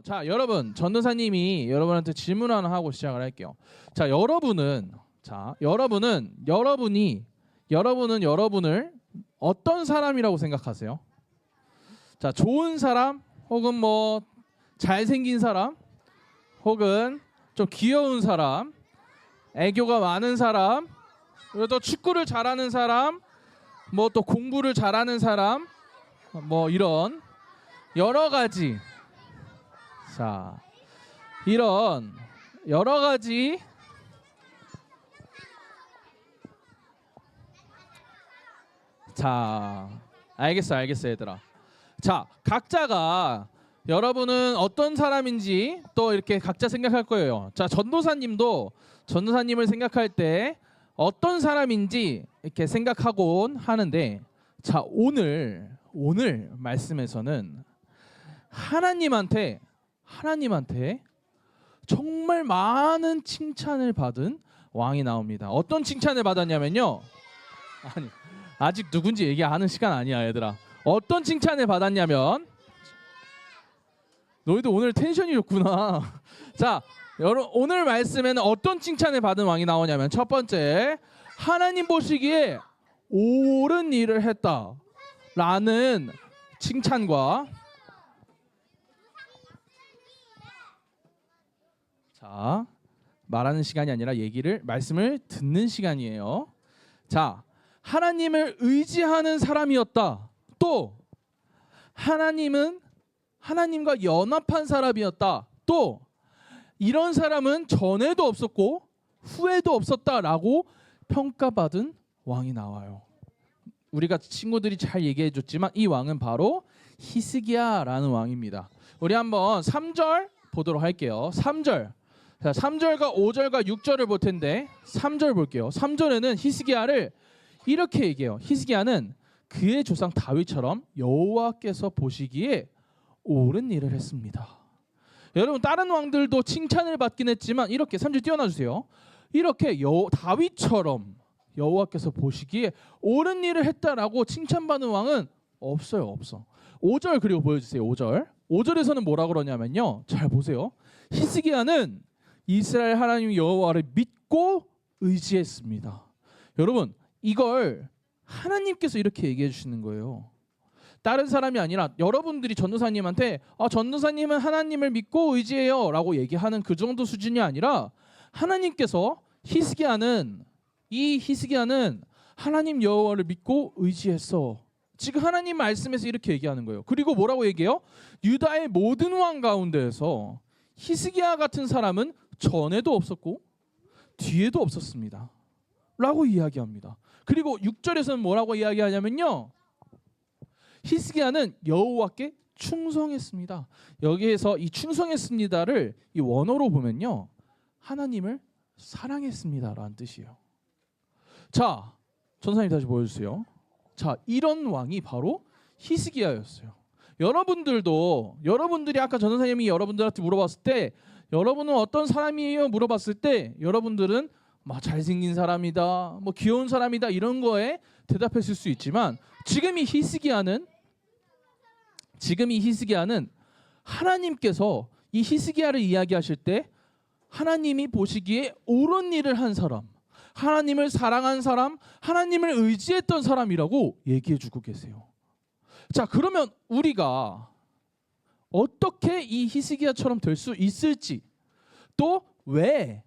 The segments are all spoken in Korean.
자, 여러분, 전도사님이 여러분한테 질문 하나 하고 시작을 할게요. 자, 여러분은 여러분을 어떤 사람이라고 생각하세요? 자, 좋은 사람, 혹은 뭐 잘생긴 사람, 혹은 좀 귀여운 사람, 애교가 많은 사람, 그리고 또 축구를 잘하는 사람, 뭐 또 공부를 잘하는 사람, 뭐 이런 여러 가지, 자, 이런 여러 가지 자, 알겠어 얘들아. 자, 각자가 여러분은 어떤 사람인지 또 이렇게 각자 생각할 거예요. 자, 전도사님을 생각할 때 어떤 사람인지 이렇게 생각하곤 하는데, 자, 오늘 말씀에서는 하나님한테 정말 많은 칭찬을 받은 왕이 나옵니다. 어떤 칭찬을 받았냐면요. 아니, 아직 누군지 얘기하는 시간 아니야, 얘들아. 어떤 칭찬을 받았냐면, 너희도 오늘 텐션이 좋구나. 자, 오늘 말씀에는 어떤 칭찬을 받은 왕이 나오냐면, 첫 번째, 하나님 보시기에 옳은 일을 했다라는 칭찬과, 자, 말하는 시간이 아니라 말씀을 듣는 시간이에요. 자, 하나님을 의지하는 사람이었다. 또 하나님과 연합한 사람이었다. 또 이런 사람은 전에도 없었고 후에도 없었다라고 평가받은 왕이 나와요. 우리가 친구들이 잘 얘기해 줬지만 이 왕은 바로 히스기야라는 왕입니다. 우리 한번 3절 보도록 할게요. 3절. 자, 3절과 5절과 6절을 볼 텐데 3절 볼게요. 3절에는 히스기야를 이렇게 얘기해요. 히스기야는 그의 조상 다윗처럼 여호와께서 보시기에 옳은 일을 했습니다. 여러분, 다른 왕들도 칭찬을 받긴 했지만 이렇게 3절 띄워놔 주세요. 이렇게 다윗처럼 여호와께서 보시기에 옳은 일을 했다라고 칭찬받는 왕은 없어요. 5절 그리고 보여주세요. 5절에서는 뭐라 그러냐면요. 잘 보세요. 히스기야는 이스라엘 하나님 여호와를 믿고 의지했습니다. 여러분, 이걸 하나님께서 이렇게 얘기해 주시는 거예요. 다른 사람이 아니라 여러분들이 전도사님한테 전도사님은 하나님을 믿고 의지해요 라고 얘기하는 그 정도 수준이 아니라, 하나님께서 히스기야는 하나님 여호와를 믿고 의지했어. 지금 하나님 말씀에서 이렇게 얘기하는 거예요. 그리고 뭐라고 얘기해요? 유다의 모든 왕 가운데에서 히스기야 같은 사람은 전에도 없었고 뒤에도 없었습니다 라고 이야기합니다. 그리고 6절에서는 뭐라고 이야기하냐면요, 히스기야는 여호와께 충성했습니다. 여기에서 이 충성했습니다를 이 원어로 보면요, 하나님을 사랑했습니다라는 뜻이에요. 자, 전사님 다시 보여주세요. 자, 이런 왕이 바로 히스기야였어요. 여러분들이 아까 전사님이 여러분들한테 물어봤을 때 여러분은 어떤 사람이에요? 물어봤을 때 여러분들은 잘생긴 사람이다, 귀여운 사람이다 이런 거에 대답했을 수 있지만, 지금 이 히스기야는 하나님께서 이 히스기야를 이야기하실 때 하나님이 보시기에 옳은 일을 한 사람, 하나님을 사랑한 사람, 하나님을 의지했던 사람이라고 얘기해주고 계세요. 자, 그러면 우리가 어떻게 이 히스기야처럼 될 수 있을지, 또 왜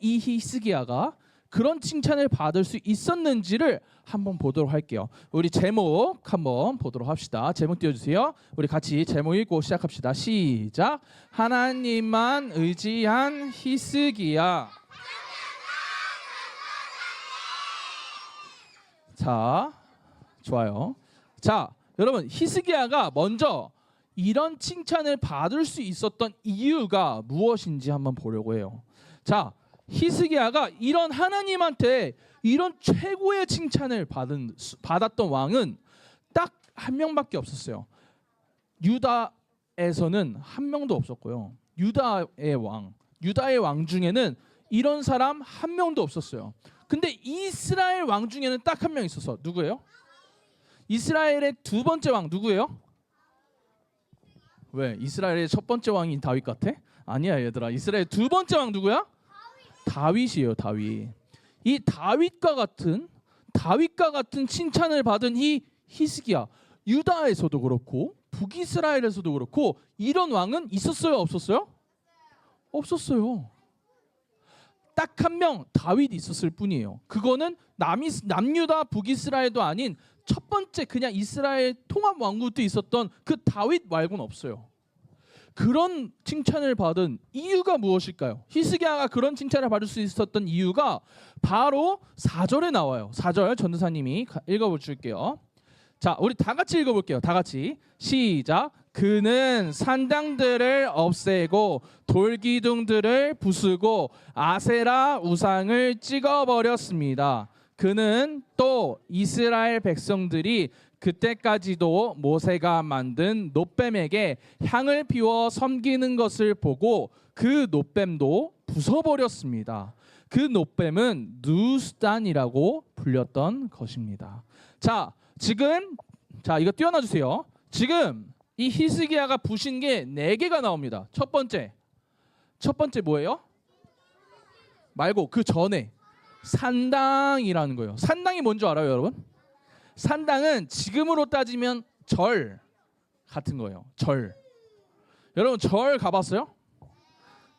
이 히스기야가 그런 칭찬을 받을 수 있었는지를 한번 보도록 할게요. 우리 제목 한번 보도록 합시다. 제목 띄워주세요. 우리 같이 제목 읽고 시작합시다. 시작. 하나님만 의지한 히스기야. 자, 좋아요. 자, 여러분, 히스기야가 먼저 이런 칭찬을 받을 수 있었던 이유가 무엇인지 한번 보려고 해요. 자, 히스기야가 이런 하나님한테 이런 최고의 칭찬을 받았던 왕은 딱 한 명밖에 없었어요. 유다에서는 한 명도 없었고요. 유다의 왕 중에는 이런 사람 한 명도 없었어요. 근데 이스라엘 왕 중에는 딱 한 명 있었어. 누구예요? 이스라엘의 두 번째 왕 누구예요? 왜? 이스라엘의 첫 번째 왕이 다윗 같아? 아니야 얘들아. 이스라엘 두 번째 왕 누구야? 다윗이에요. 다윗. 이 다윗과 같은 칭찬을 받은 이 히스기야, 유다에서도 그렇고 북이스라엘에서도 그렇고 이런 왕은 있었어요? 없었어요? 없었어요. 딱 한 명 다윗이 있었을 뿐이에요. 그거는 남유다 북이스라엘도 아닌 첫 번째 그냥 이스라엘 통합 왕국도 있었던 그 다윗 말고는 없어요. 그런 칭찬을 받은 이유가 무엇일까요? 히스기야가 그런 칭찬을 받을 수 있었던 이유가 바로 4절에 나와요. 4절 전도사님이 읽어볼게요. 자, 우리 다 같이 읽어볼게요. 다 같이 시작. 그는 산당들을 없애고 돌기둥들을 부수고 아세라 우상을 찍어버렸습니다. 그는 또 이스라엘 백성들이 그때까지도 모세가 만든 놋뱀에게 향을 피워 섬기는 것을 보고 그 놋뱀도 부숴버렸습니다. 그 놋뱀은 누스단이라고 불렸던 것입니다. 자, 지금 이거 띄워놔 주세요. 지금 이 히스기야가 부신 게 4개가 나옵니다. 첫 번째 뭐예요? 말고 그 전에 산당이라는 거예요. 산당이 뭔지 알아요, 여러분? 산당은 지금으로 따지면 절 같은 거예요. 절. 여러분 절 가봤어요?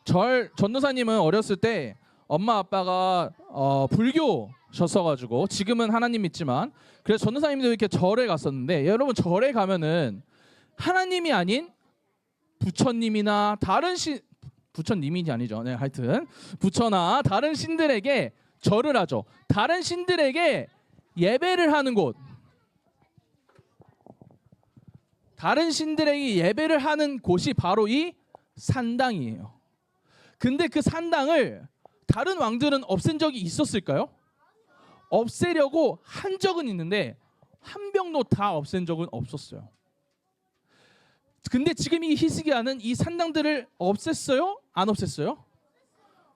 절, 전도사님은 어렸을 때 엄마 아빠가 불교셨어가지고 지금은 하나님 믿지만, 그래서 전도사님도 이렇게 절에 갔었는데, 여러분 절에 가면은 하나님이 아닌 부처님이나 다른 부처님이 아니죠. 네, 하여튼 부처나 다른 신들에게 절을 하죠. 다른 신들에게 예배를 하는 곳, 다른 신들에게 예배를 하는 곳이 바로 이 산당이에요. 근데 그 산당을 다른 왕들은 없앤 적이 있었을까요? 없애려고 한 적은 있는데 한 명도 다 없앤 적은 없었어요. 근데 지금 이 히스기야는 이 산당들을 없앴어요? 안 없앴어요?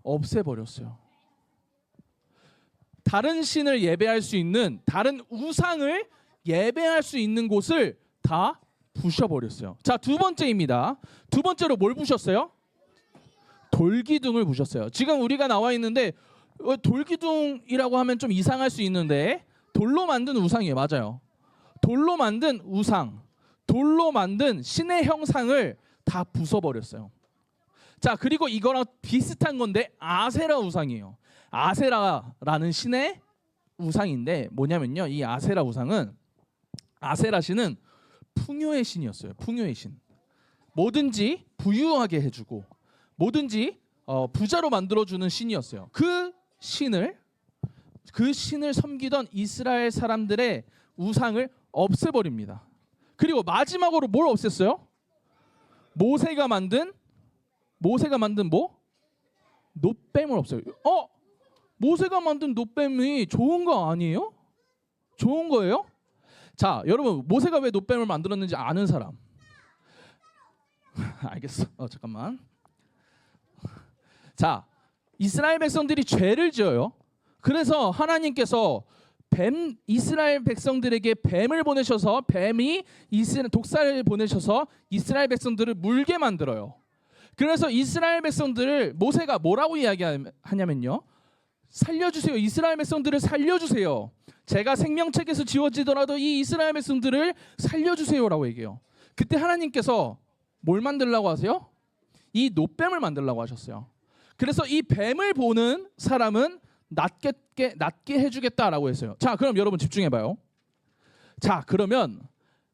없애버렸어요. 다른 신을 예배할 수 있는, 다른 우상을 예배할 수 있는 곳을 다 부셔버렸어요. 자, 두 번째입니다. 두 번째로 뭘 부셨어요? 돌기둥을 부셨어요. 지금 우리가 나와 있는데 돌기둥이라고 하면 좀 이상할 수 있는데 돌로 만든 우상이에요. 맞아요. 돌로 만든 우상, 돌로 만든 신의 형상을 다 부숴버렸어요. 자, 그리고 이거랑 비슷한 건데 아세라 우상이에요. 아세라라는 신의 우상인데 뭐냐면요, 이 아세라 우상은, 아세라 신은 풍요의 신이었어요. 풍요의 신. 뭐든지 부유하게 해주고 뭐든지 부자로 만들어주는 신이었어요. 그 신을 섬기던 이스라엘 사람들의 우상을 없애버립니다. 그리고 마지막으로 뭘 없앴어요? 모세가 만든 뭐? 놋뱀을 없어요. 모세가 만든 놋뱀이 좋은 거 아니에요? 좋은 거예요? 자, 여러분 모세가 왜 놋뱀을 만들었는지 아는 사람? 알겠어. 잠깐만. 자, 이스라엘 백성들이 죄를 지어요. 그래서 하나님께서 이스라엘 백성들에게 뱀을 보내셔서, 뱀이 독사를 보내셔서 이스라엘 백성들을 물게 만들어요. 그래서 이스라엘 백성들을 모세가 뭐라고 이야기하냐면요, 살려주세요. 이스라엘 백성들을 살려주세요. 제가 생명책에서 지워지더라도 이 이스라엘 백성들을 살려주세요라고 얘기해요. 그때 하나님께서 뭘 만들려고 하세요? 이 놋뱀을 만들려고 하셨어요. 그래서 이 뱀을 보는 사람은 낮게 해주겠다라고 했어요. 자, 그럼 여러분 집중해봐요. 자, 그러면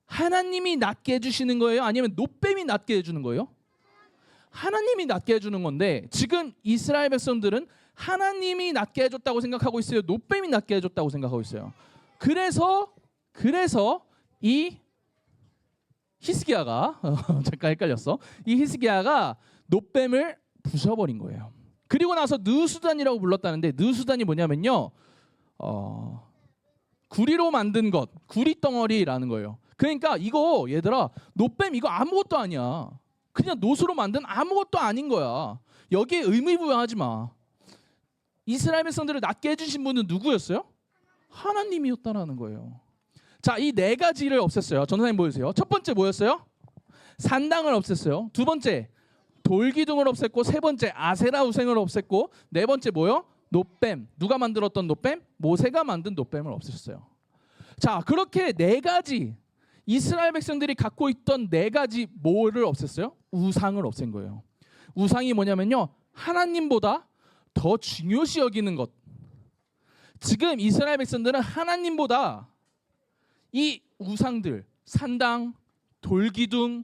하나님이 낮게 해주시는 거예요? 아니면 놋뱀이 낮게 해주는 거예요? 하나님이 낮게 해주는 건데, 지금 이스라엘 백성들은 하나님이 낮게 해줬다고 생각하고 있어요? 놋뱀이 낮게 해줬다고 생각하고 있어요? 그래서 이 히스기야가 잠깐 헷갈렸어. 이 히스기야가 놋뱀을 부숴버린 거예요. 그리고 나서 느수단이라고 불렀다는데, 느수단이 뭐냐면요, 구리로 만든 것, 구리 덩어리라는 거예요. 그러니까 이거 얘들아, 놋뱀 이거 아무것도 아니야. 그냥 놋으로 만든 아무것도 아닌 거야. 여기에 의미부여하지 마. 이스라엘 백성들을 낫게 해주신 분은 누구였어요? 하나님이었다라는 거예요. 자, 이 4가지를 없앴어요. 전도사님 보여주세요. 첫 번째 뭐였어요? 산당을 없앴어요. 두 번째, 돌기둥을 없앴고, 세 번째, 아세라 우상을 없앴고, 네 번째 뭐요? 놋뱀. 누가 만들었던 놋뱀? 모세가 만든 놋뱀을 없앴어요. 자, 그렇게 네 가지 이스라엘 백성들이 갖고 있던 네 가지 뭐를 없앴어요? 우상을 없앤 거예요. 우상이 뭐냐면요, 하나님보다 더 중요시 여기는 것. 지금 이스라엘 백성들은 하나님보다 이 우상들, 산당, 돌기둥,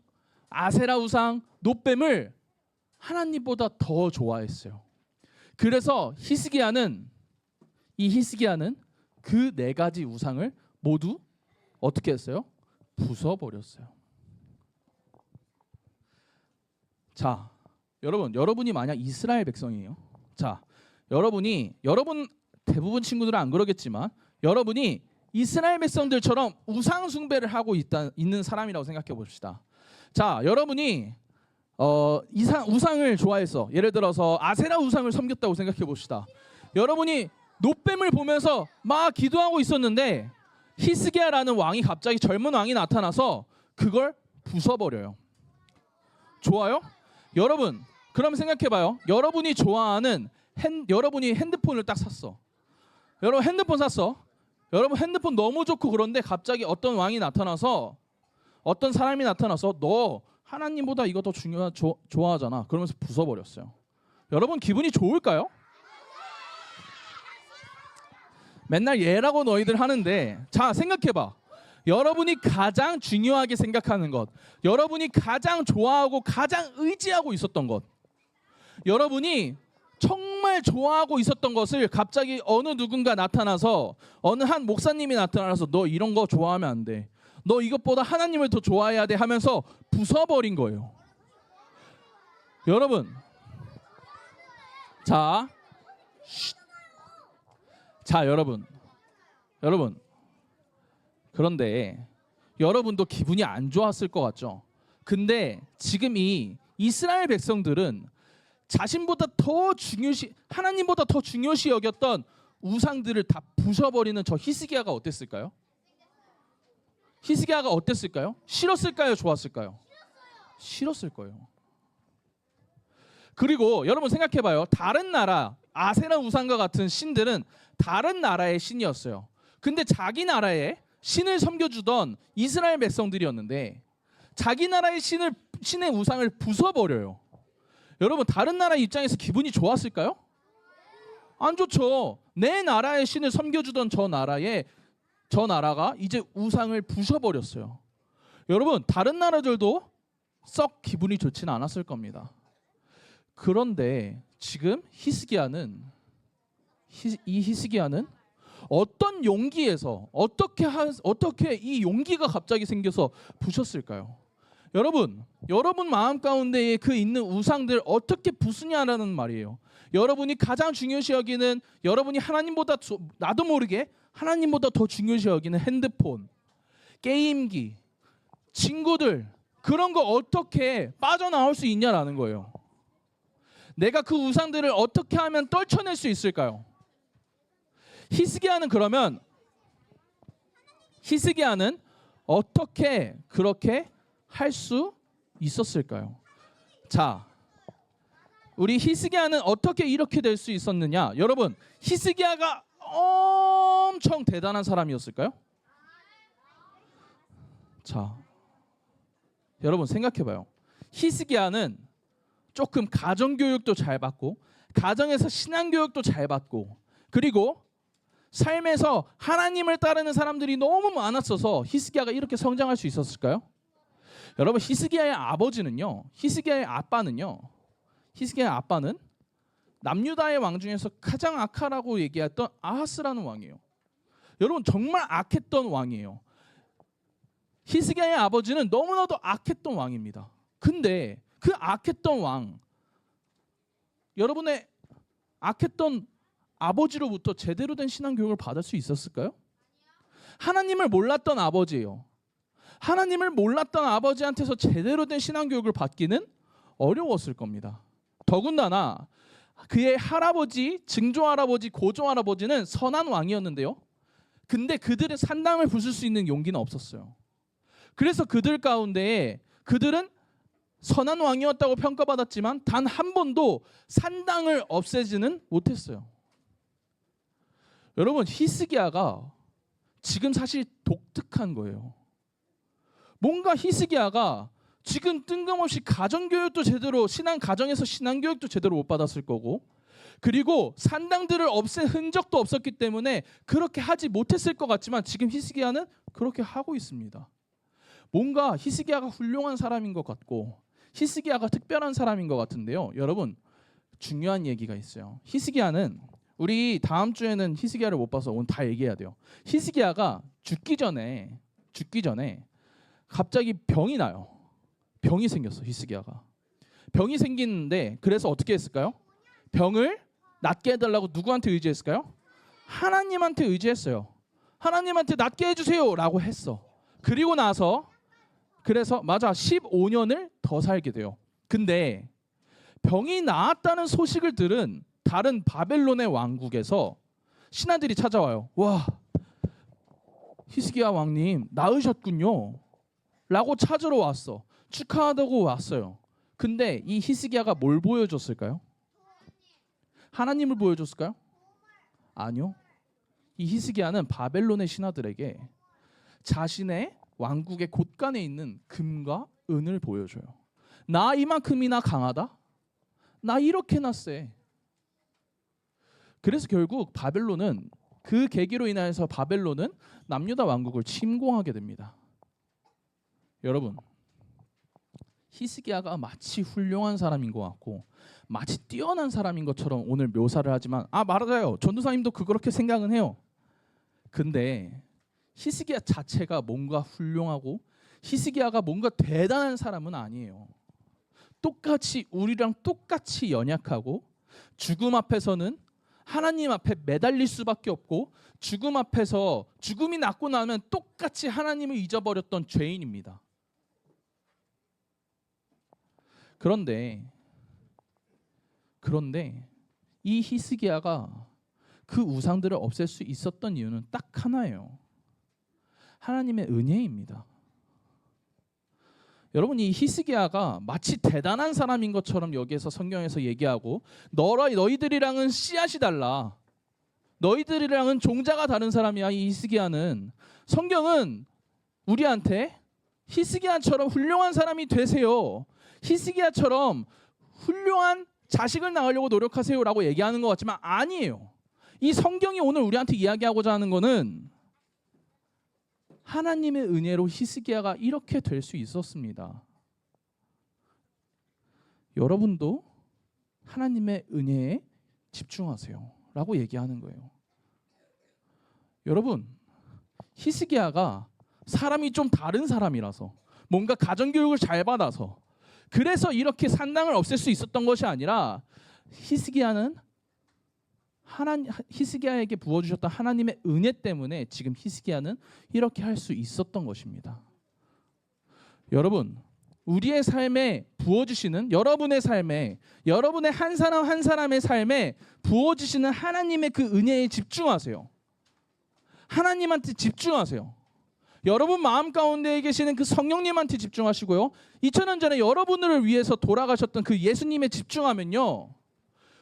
아세라 우상, 놋뱀을 하나님보다 더 좋아했어요. 그래서 히스기야는 그 네 가지 우상을 모두 어떻게 했어요? 부숴버렸어요. 자, 여러분이 만약 이스라엘 백성이에요. 자, 여러분 대부분 친구들은 안 그러겠지만 여러분이 이스라엘 백성들처럼 우상 숭배를 하고 있는 사람이라고 생각해 봅시다. 자, 여러분이 우상을 좋아해서, 예를 들어서 아세라 우상을 섬겼다고 생각해 봅시다. 여러분이 놋뱀을 보면서 막 기도하고 있었는데 히스기야라는 왕이, 갑자기 젊은 왕이 나타나서 그걸 부숴버려요. 좋아요? 여러분, 그럼 생각해봐요. 여러분이 좋아하는 여러분이 핸드폰을 딱 샀어. 여러분 핸드폰 샀어. 여러분 핸드폰 너무 좋고, 그런데 갑자기 어떤 왕이 나타나서, 어떤 사람이 나타나서 너 하나님보다 이거 더 좋아하잖아. 그러면서 부숴버렸어요. 여러분 기분이 좋을까요? 맨날 얘라고 너희들 하는데, 자, 생각해봐. 여러분이 가장 중요하게 생각하는 것, 여러분이 가장 좋아하고 가장 의지하고 있었던 것, 여러분이 정말 좋아하고 있었던 것을 갑자기 어느 누군가 나타나서, 어느 한 목사님이 나타나서 너 이런 거 좋아하면 안 돼, 너 이것보다 하나님을 더 좋아해야 돼 하면서 부숴버린 거예요. 여러분, 자, 여러분, 그런데 여러분도 기분이 안 좋았을 것 같죠? 근데 지금 이 이스라엘 백성들은 자신보다 하나님보다 더 중요시 여겼던 우상들을 다 부숴버리는 저 히스기야가 어땠을까요? 히스기야가 어땠을까요? 싫었을까요? 좋았을까요? 싫었을 거예요. 그리고 여러분 생각해봐요. 다른 나라, 아세라 우상과 같은 신들은 다른 나라의 신이었어요. 근데 자기 나라의 신을 섬겨주던 이스라엘 백성들이었는데 자기 나라의 신의 우상을 부숴버려요. 여러분, 다른 나라 입장에서 기분이 좋았을까요? 안 좋죠. 내 나라의 신을 섬겨주던 저 나라가 이제 우상을 부숴버렸어요. 여러분, 다른 나라들도 썩 기분이 좋지는 않았을 겁니다. 그런데 지금 히스기야는 어떤 용기에서 어떻게 이 용기가 갑자기 생겨서 부셨을까요? 여러분 마음 가운데에 그 있는 우상들 어떻게 부수냐라는 말이에요. 여러분이 가장 중요시 여기는, 여러분이 하나님보다 나도 모르게 하나님보다 더 중요시 여기는 핸드폰, 게임기, 친구들, 그런 거 어떻게 빠져나올 수 있냐라는 거예요. 내가 그 우상들을 어떻게 하면 떨쳐낼 수 있을까요? 히스기야는 어떻게 그렇게 할 수 있었을까요? 자, 우리 히스기야는 어떻게 이렇게 될 수 있었느냐? 여러분, 히스기야가 엄청 대단한 사람이었을까요? 자, 여러분 생각해봐요. 히스기야는 조금 가정교육도 잘 받고, 가정에서 신앙교육도 잘 받고, 그리고 삶에서 하나님을 따르는 사람들이 너무 많았어서 히스기야가 이렇게 성장할 수 있었을까요? 여러분, 히스기야의 아빠는 남유다의 왕 중에서 가장 악하라고 얘기했던 아하스라는 왕이에요. 여러분, 정말 악했던 왕이에요. 히스기야의 아버지는 너무나도 악했던 왕입니다. 근데 그 악했던 왕, 여러분의 악했던 아버지로부터 제대로 된 신앙교육을 받을 수 있었을까요? 하나님을 몰랐던 아버지예요. 하나님을 몰랐던 아버지한테서 제대로 된 신앙교육을 받기는 어려웠을 겁니다. 더군다나 그의 할아버지, 증조할아버지, 고조할아버지는 선한 왕이었는데요. 근데 그들은 산당을 부술 수 있는 용기는 없었어요. 그래서 그들 가운데에 그들은 선한 왕이었다고 평가받았지만 단 한 번도 산당을 없애지는 못했어요. 여러분, 히스기야가 지금 사실 독특한 거예요. 뭔가 히스기야가 지금 뜬금없이 가정교육도 제대로 가정에서 신앙교육도 제대로 못 받았을 거고, 그리고 산당들을 없앤 흔적도 없었기 때문에 그렇게 하지 못했을 것 같지만 지금 히스기야는 그렇게 하고 있습니다. 뭔가 히스기야가 훌륭한 사람인 것 같고 히스기야가 특별한 사람인 것 같은데요. 여러분, 중요한 얘기가 있어요. 히스기야는, 우리 다음 주에는 히스기야를 못 봐서 오늘 다 얘기해야 돼요. 히스기야가 죽기 전에 갑자기 병이 나요. 병이 생겼어. 히스기야가 병이 생기는데, 그래서 어떻게 했을까요? 병을 낫게 해달라고 누구한테 의지했을까요? 하나님한테 의지했어요. 하나님한테 낫게 해주세요 라고 했어. 그리고 나서 그래서 15년을 더 살게 돼요. 근데 병이 나았다는 소식을 들은 다른 바벨론의 왕국에서 신하들이 찾아와요. 와, 히스기야 왕님 나으셨군요 라고 찾으러 왔어. 축하하다고 왔어요. 근데 이 히스기야가 뭘 보여줬을까요? 하나님을 보여줬을까요? 아니요. 이 히스기야는 바벨론의 신하들에게 자신의 왕국의 곳간에 있는 금과 은을 보여줘요. 나 이만큼이나 강하다? 나 이렇게나 세. 그래서 결국 바벨론은, 그 계기로 인하여서 바벨론은 남유다 왕국을 침공하게 됩니다. 여러분, 히스기야가 마치 훌륭한 사람인 것 같고 마치 뛰어난 사람인 것처럼 오늘 묘사를 하지만, 맞아요, 전도사님도 그렇게 생각은 해요. 근데 히스기야 자체가 뭔가 훌륭하고 히스기야가 뭔가 대단한 사람은 아니에요. 똑같이, 우리랑 똑같이 연약하고 죽음 앞에서는 하나님 앞에 매달릴 수밖에 없고, 죽음 앞에서, 죽음이 났고 나면 똑같이 하나님을 잊어버렸던 죄인입니다. 그런데 이 히스기야가 그 우상들을 없앨 수 있었던 이유는 딱 하나예요. 하나님의 은혜입니다. 여러분, 이 히스기야가 마치 대단한 사람인 것처럼 여기에서 성경에서 얘기하고, 너희들이랑은 씨앗이 달라, 너희들이랑은 종자가 다른 사람이야 이 히스기야는. 성경은 우리한테 히스기야처럼 훌륭한 사람이 되세요, 히스기야처럼 훌륭한 자식을 낳으려고 노력하세요라고 얘기하는 것 같지만 아니에요. 이 성경이 오늘 우리한테 이야기하고자 하는 것은 하나님의 은혜로 히스기야가 이렇게 될 수 있었습니다. 여러분도 하나님의 은혜에 집중하세요 라고 얘기하는 거예요. 여러분, 히스기야가 사람이 좀 다른 사람이라서, 뭔가 가정교육을 잘 받아서 그래서 이렇게 산당을 없앨 수 있었던 것이 아니라, 히스기야에게 부어주셨던 하나님의 은혜 때문에 지금 히스기야는 이렇게 할 수 있었던 것입니다. 여러분, 우리의 삶에 부어주시는, 여러분의 삶에, 여러분의 한 사람 한 사람의 삶에 부어주시는 하나님의 그 은혜에 집중하세요. 하나님한테 집중하세요. 여러분 마음 가운데 계시는 그 성령님한테 집중하시고요. 2000년 전에 여러분을 위해서 돌아가셨던 그 예수님에 집중하면요,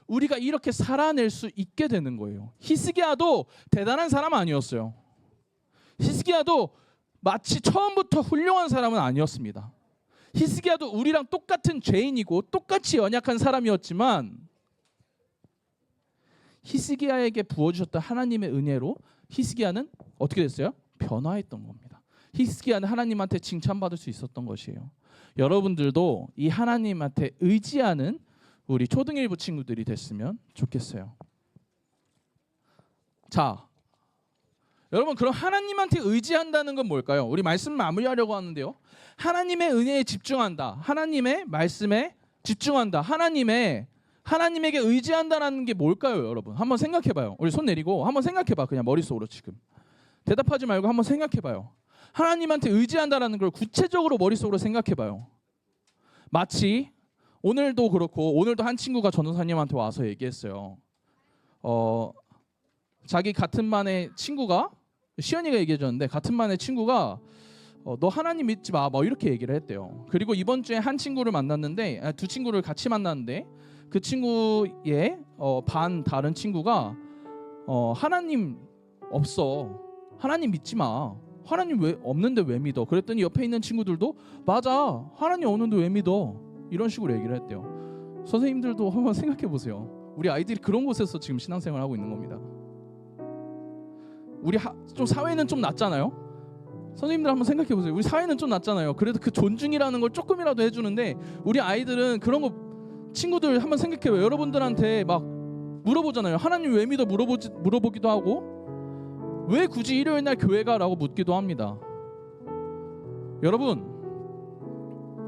우리가 이렇게 살아낼 수 있게 되는 거예요. 히스기야도 대단한 사람 아니었어요. 히스기야도 마치 처음부터 훌륭한 사람은 아니었습니다. 히스기야도 우리랑 똑같은 죄인이고 똑같이 연약한 사람이었지만, 히스기야에게 부어주셨던 하나님의 은혜로 히스기야는 어떻게 됐어요? 변화했던 겁니다. 히스기야는 하나님한테 칭찬받을 수 있었던 것이에요. 여러분들도 이 하나님한테 의지하는 우리 초등일부 친구들이 됐으면 좋겠어요. 자, 여러분, 그럼 하나님한테 의지한다는 건 뭘까요? 우리 말씀 마무리하려고 하는데요. 하나님의 은혜에 집중한다, 하나님의 말씀에 집중한다, 하나님에게 의지한다라는 게 뭘까요? 여러분, 한번 생각해봐요. 우리 손 내리고 한번 생각해봐. 그냥 머릿속으로 지금 대답하지 말고 한번 생각해봐요. 하나님한테 의지한다라는 걸 구체적으로 머릿속으로 생각해봐요. 마치 오늘도 그렇고, 오늘도 한 친구가 전도사님한테 와서 얘기했어요. 자기 같은 반의 친구가, 시연이가 얘기해줬는데, 같은 반의 친구가 너 하나님 믿지 마, 뭐 이렇게 얘기를 했대요. 그리고 이번 주에 한 친구를 만났는데, 두 친구를 같이 만났는데 그 친구의 다른 친구가 하나님 없어, 하나님 믿지 마, 하나님 왜 없는데 왜 믿어? 그랬더니 옆에 있는 친구들도 맞아, 하나님 없는데 왜 믿어? 이런 식으로 얘기를 했대요. 선생님들도 한번 생각해 보세요. 우리 아이들이 그런 곳에서 지금 신앙생활을 하고 있는 겁니다. 우리 좀 사회는 좀 낫잖아요. 선생님들 한번 생각해 보세요. 우리 사회는 좀 낫잖아요. 그래도 그 존중이라는 걸 조금이라도 해주는데 우리 아이들은 그런 거, 친구들 한번 생각해요. 여러분들한테 막 물어보잖아요. 하나님 왜 믿어? 물어보기도 하고 왜 굳이 일요일 날 교회 가라고 묻기도 합니다. 여러분,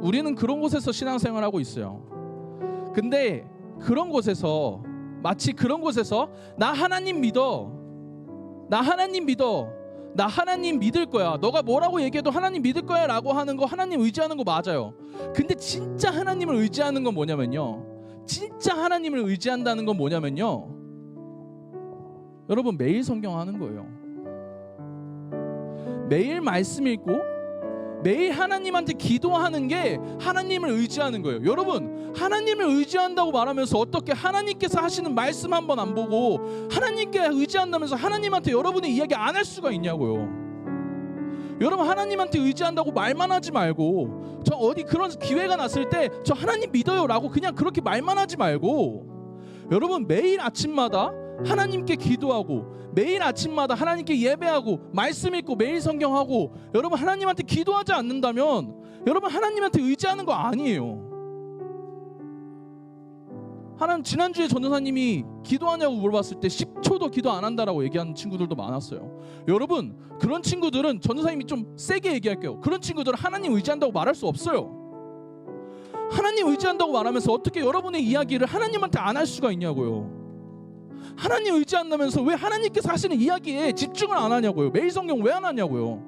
우리는 그런 곳에서 신앙생활하고 있어요. 근데 그런 곳에서, 마치 그런 곳에서 나 하나님 믿어, 나 하나님 믿어, 나 하나님 믿을 거야, 너가 뭐라고 얘기해도 하나님 믿을 거야 라고 하는 거, 하나님 의지하는 거 맞아요. 근데 진짜 하나님을 의지하는 건 뭐냐면요, 진짜 하나님을 의지한다는 건 뭐냐면요, 여러분 매일 성경 하는 거예요. 매일 말씀 읽고 매일 하나님한테 기도하는 게 하나님을 의지하는 거예요. 여러분, 하나님을 의지한다고 말하면서 어떻게 하나님께서 하시는 말씀 한번 안 보고 하나님께 의지한다면서 하나님한테 여러분의 이야기 안 할 수가 있냐고요. 여러분, 하나님한테 의지한다고 말만 하지 말고, 저 어디 그런 기회가 났을 때 저 하나님 믿어요 라고 그냥 그렇게 말만 하지 말고, 여러분 매일 아침마다 하나님께 기도하고 매일 아침마다 하나님께 예배하고 말씀 읽고 매일 성경하고, 여러분 하나님한테 기도하지 않는다면 여러분 하나님한테 의지하는 거 아니에요. 지난주에 전도사님이 기도하냐고 물어봤을 때 10초도 기도 안 한다라고 얘기하는 친구들도 많았어요. 여러분, 그런 친구들은, 전도사님이 좀 세게 얘기할게요, 그런 친구들은 하나님 의지한다고 말할 수 없어요. 하나님 의지한다고 말하면서 어떻게 여러분의 이야기를 하나님한테 안 할 수가 있냐고요. 하나님 의지한다면서 왜 하나님께서 하시는 이야기에 집중을 안 하냐고요. 매일 성경 왜 안 하냐고요.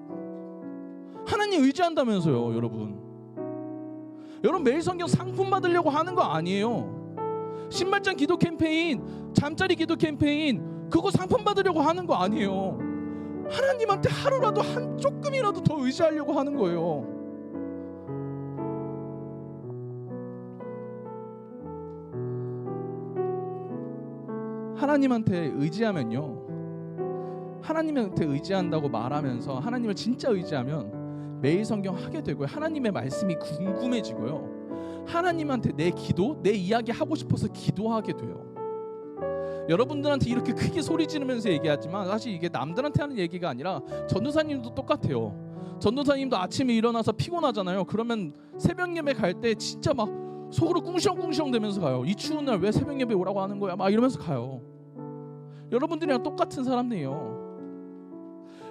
하나님 의지한다면서요. 여러분 매일 성경 상품 받으려고 하는 거 아니에요. 신발장 기도 캠페인, 잠자리 기도 캠페인, 그거 상품 받으려고 하는 거 아니에요. 하나님한테 하루라도 조금이라도 더 의지하려고 하는 거예요. 하나님한테 의지하면요, 하나님한테 의지한다고 말하면서 하나님을 진짜 의지하면 매일 성경 하게 되고요, 하나님의 말씀이 궁금해지고요, 하나님한테 내 기도, 내 이야기 하고 싶어서 기도하게 돼요. 여러분들한테 이렇게 크게 소리 지르면서 얘기하지만 사실 이게 남들한테 하는 얘기가 아니라 전도사님도 똑같아요. 전도사님도 아침에 일어나서 피곤하잖아요. 그러면 새벽 예배 갈 때 진짜 막 속으로 꿍시렁꿍시렁 대면서 가요. 이 추운 날 왜 새벽 예배 오라고 하는 거야? 막 이러면서 가요. 여러분들이랑 똑같은 사람들이에요.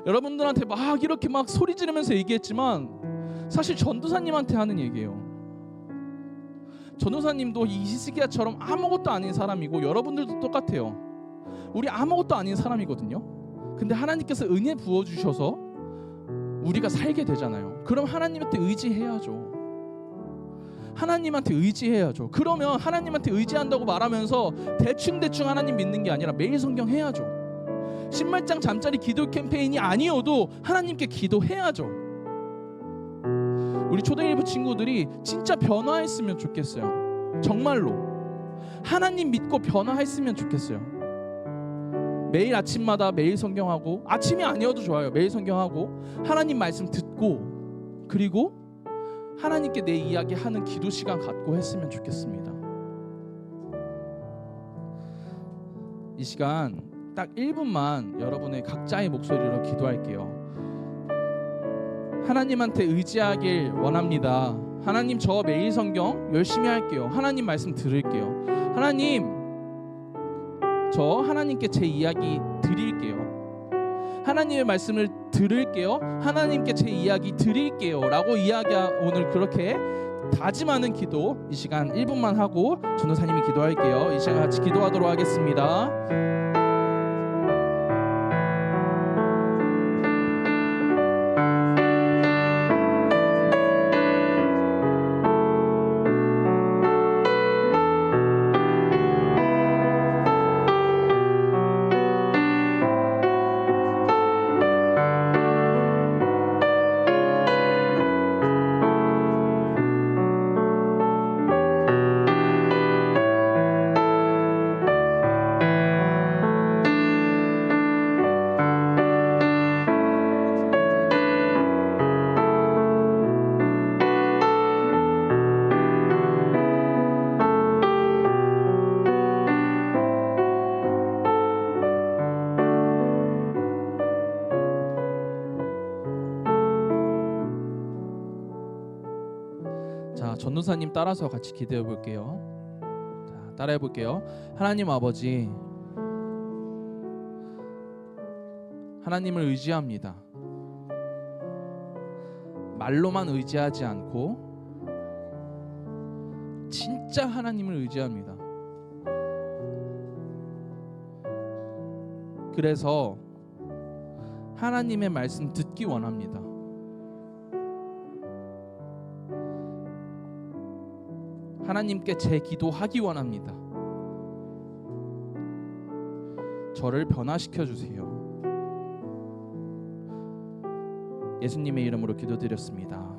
여러분들한테 막 이렇게 막 소리 지르면서 얘기했지만 사실 전도사님한테 하는 얘기예요. 전도사님도 이 히스기야처럼 아무것도 아닌 사람이고 여러분들도 똑같아요. 우리 아무것도 아닌 사람이거든요. 근데 하나님께서 은혜 부어주셔서 우리가 살게 되잖아요. 그럼 하나님한테 의지해야죠. 하나님한테 의지해야죠. 그러면 하나님한테 의지한다고 말하면서 대충 하나님 믿는 게 아니라 매일 성경 해야죠. 신발장 잠자리 기도 캠페인이 아니어도 하나님께 기도해야죠. 우리 초대일부 친구들이 진짜 변화했으면 좋겠어요. 정말로 하나님 믿고 변화했으면 좋겠어요. 매일 아침마다 매일 성경하고, 아침이 아니어도 좋아요, 매일 성경하고 하나님 말씀 듣고, 그리고 하나님께 내 이야기 하는 기도 시간 갖고 했으면 좋겠습니다. 이 시간 딱 1분만 여러분의 각자의 목소리로 기도할게요. 하나님한테 의지하길 원합니다. 하나님, 저 매일 성경 열심히 할게요. 하나님 말씀 들을게요. 하나님, 저 하나님께 제 이야기 드릴게요. 하나님의 말씀을 들을게요. 하나님께 제 이야기 드릴게요 라고 오늘 그렇게 다짐하는 기도, 이 시간 1분만 하고 전도사님이 기도할게요. 이 시간 같이 기도하도록 하겠습니다. 전도사님 따라서 같이 기도해 볼게요. 자, 따라해 볼게요. 하나님 아버지, 하나님을 의지합니다. 말로만 의지하지 않고 진짜 하나님을 의지합니다. 그래서 하나님의 말씀 듣기 원합니다. 하나님께 제 기도하기 원합니다. 저를 변화시켜 주세요. 예수님의 이름으로 기도드렸습니다.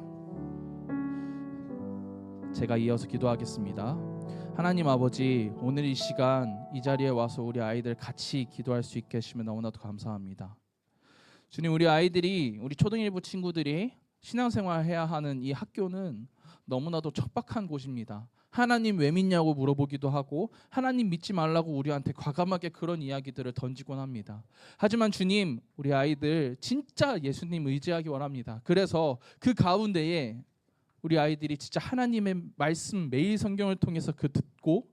제가 이어서 기도하겠습니다. 하나님 아버지, 오늘 이 시간 이 자리에 와서 우리 아이들 같이 기도할 수 있게 해주시면 너무나도 감사합니다. 주님, 우리 아이들이, 우리 초등일부 친구들이 신앙생활 해야 하는 이 학교는 너무나도 척박한 곳입니다. 하나님 왜 믿냐고 물어보기도 하고 하나님 믿지 말라고 우리한테 과감하게 그런 이야기들을 던지곤 합니다. 하지만 주님, 우리 아이들 진짜 예수님 의지하기 원합니다. 그래서 그 가운데에 우리 아이들이 진짜 하나님의 말씀 매일 성경을 통해서 그 듣고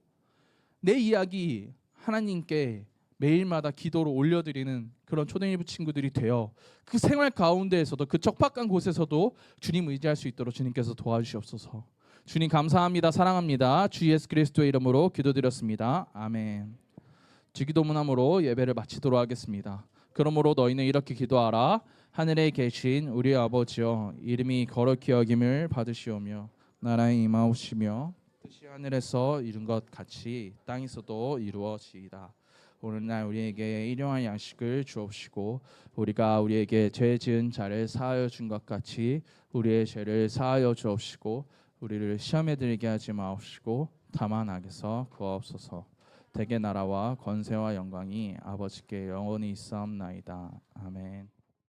내 이야기 하나님께 매일마다 기도로 올려드리는 그런 초등일부 친구들이 되어 그 생활 가운데에서도 그 척박한 곳에서도 주님 의지할 수 있도록 주님께서 도와주시옵소서. 주님 감사합니다. 사랑합니다. 주 예수 그리스도의 이름으로 기도드렸습니다. 아멘. 주기도문함으로 예배를 마치도록 하겠습니다. 그러므로 너희는 이렇게 기도하라. 하늘에 계신 우리 아버지여, 이름이 거룩히 여김을 받으시오며 나라의 임하옵시며 뜻이 하늘에서 이룬 것 같이 땅에서도 이루어지이다. 오늘날 우리에게 일용할 양식을 주옵시고 우리가 우리에게 죄 지은 자를 사하여 준 것 같이 우리의 죄를 사하여 주옵시고 우리를 시험에 들게 하지 마옵시고 다만 악에서 구하옵소서. 대개 나라와 권세와 영광이 아버지께 영원히 있사옵나이다. 아멘.